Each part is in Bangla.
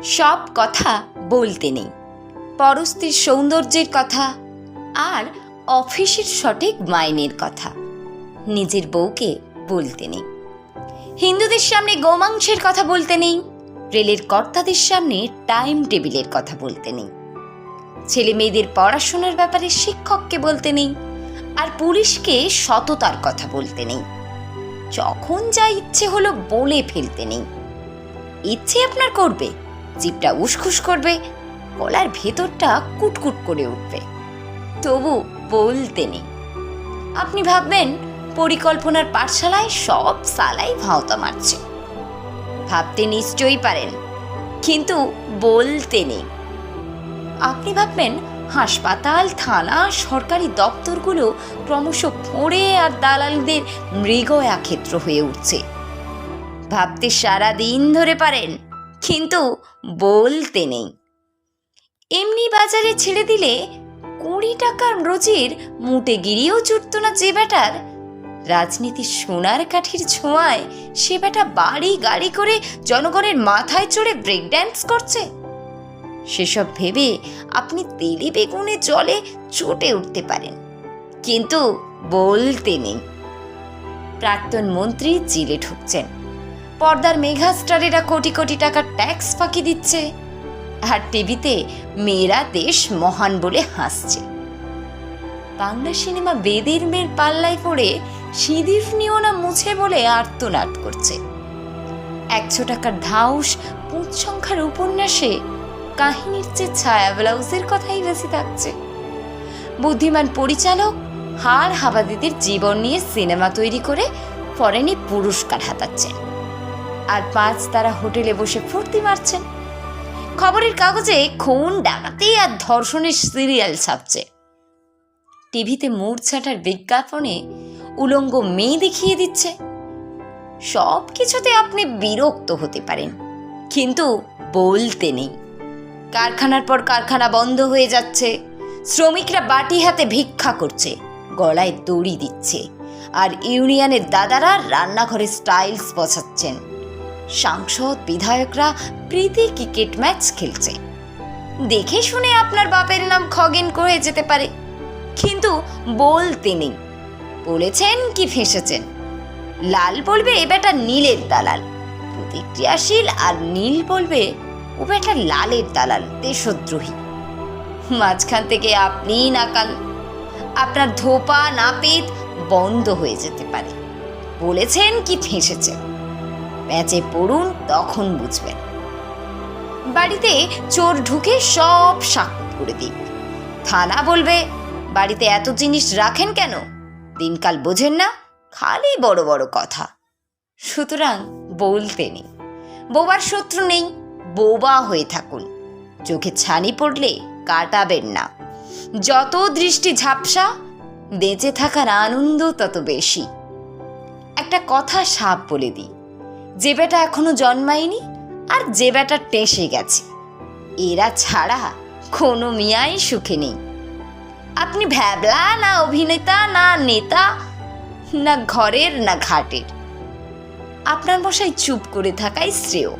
সব কথা বলতে নেই, পরস্ত্রীর সৌন্দর্যের কথা আর অফিসের সঠিক মাইনের কথা নিজের বউকে বলতে নেই। হিন্দুদের সামনে গোমাংসের কথা বলতে নেই, রেলের কর্তাদের সামনে টাইম টেবিলের কথা বলতে নেই, ছেলে মেয়েদের পড়াশোনার ব্যাপারে শিক্ষককে বলতে নেই, আর পুলিশকে সততার কথা বলতে নেই। যখন যা ইচ্ছে হলো বলে ফেলতে নেই। ইচ্ছে আপনার করবে, জিভটা উসখুস করবে, গলার ভেতরটা কুটকুট করে উঠবে, তবু বলতে নেই। আপনি ভাববেন পরিকল্পনার পাঠশালায় সব সালাই ভাওতা মারছে। ভাবতে নিশ্চয়ই পারেন, কিন্তু বলতে নেই। আপনি ভাববেন হাসপাতাল, থানা, সরকারি দপ্তরগুলো ক্রমশ ফোঁড়ে আর দালালদের মৃগয়া ক্ষেত্র হয়ে উঠছে। ভাবতে সারা দিন ধরে পারেন, কিন্তু বলতে নেই। এমনি বাজারে ছেড়ে দিলে 20 টাকার রোজির মুটেগিরিও জুটত না যে বেটার, রাজনীতির সোনার কাঠির ছোঁয়ায় সে বেটা বাড়ি গাড়ি করে জনগণের মাথায় চড়ে ব্রেক ড্যান্স করছে। সেসব ভেবে আপনি তেলে বেগুনে জলে চটে উঠতে পারেন, কিন্তু বলতে নেই। প্রাক্তন মন্ত্রী জেলে ঢুকছেন, পর্দার মেগাস্টারেরা কোটি কোটি টাকার ট্যাক্স ফাঁকি দিচ্ছে, আর টিভিতে মেয়েরা দেশ মহান বলে হাসছে। বাংলা সিনেমা বেদের মেয়ের পাল্লায় পড়ে সিঁদুর নিও না মুছে বলে আর্তনাদ করছে। 100 টাকার ধাউস 5 সংখ্যার উপন্যাসে কাহিনীর চেয়ে ছায়া ব্লাউজের কথাই বেশি থাকছে। বুদ্ধিমান পরিচালক হাড় হাবাদিদের জীবন নিয়ে সিনেমা তৈরি করে ফরেনে পুরস্কার হাতাচ্ছেন, আর 5 তারা হোটেলে বসে ফুর্তি মারছেন। খবরের কাগজে খুন, ডাকাতি আর ধর্ষণের সিরিয়াল ছাপছে। টিভিতে মূর্ছাটার বিজ্ঞাপনে উলঙ্গ মেয়ে দেখিয়ে দিচ্ছে। সব কিছুতে আপনি বিরক্ত হতে পারেন, কিন্তু বলতে নেই। কারখানার পর কারখানা বন্ধ হয়ে যাচ্ছে, শ্রমিকরা বাটি হাতে ভিক্ষা করছে, গলায় দড়ি দিচ্ছে, আর ইউনিয়নের দাদারা রান্নাঘরে স্টাইলস বসাচ্ছেন। সাংসদ বিধায়করা প্রীতি ক্রিকেট ম্যাচ খেলছে। দেখে শুনে আপনার বাপের নাম খগেন হয়ে যেতে পারে, কিন্তু বলতে নেই। বলেছেন কি ফেঁসেছেন। লাল বলবে এ বেটা নীলের দালাল, প্রতিক্রিয়াশীল, আর নীল বলবে ও বেটা লালের দালাল, দেশদ্রোহী। মাঝখান থেকে আপনিই নাকাল। আপনার ধোপা নাপিত বন্ধ হয়ে যেতে পারে। বলেছেন কি ফেঁসেছেন, প্যাচে পড়ুন, তখন বুঝবেন। বাড়িতে চোর ঢুকে সব সাক্ষাৎ করে দিন। থানা বলবে বাড়িতে এত জিনিস রাখেন কেন, দিনকাল বোঝেন না, খালি বড় বড় কথা। সুতরাং বলতে নেই। বোবার শত্রু নেই, বোবা হয়ে থাকুন। চোখে ছানি পড়লে কাটাবেন না। যত দৃষ্টি ঝাপসা, বেঁচে থাকার আনন্দ তত বেশি। একটা কথা সাপ বলে দিই, যে বেটা এখনো জন্মায়নি আর যে বেটা টেসে গেছে, এরা ছাড়া কোনো মিয়াই সুখে নেই। আপনি ভ্যাবলা না অভিনেতা, না নেতা, না ঘরের না ঘাটের। আপনার মশাই চুপ করে থাকাই শ্রেয়।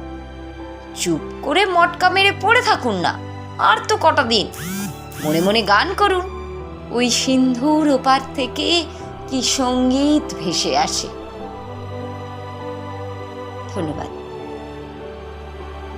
চুপ করে মটকা মেরে পড়ে থাকুন না, আর তো কটা দিন। মনে মনে গান করুন, ওই সিন্ধুর ওপার থেকে কি সঙ্গীত ভেসে আসে। ধন্যবাদ।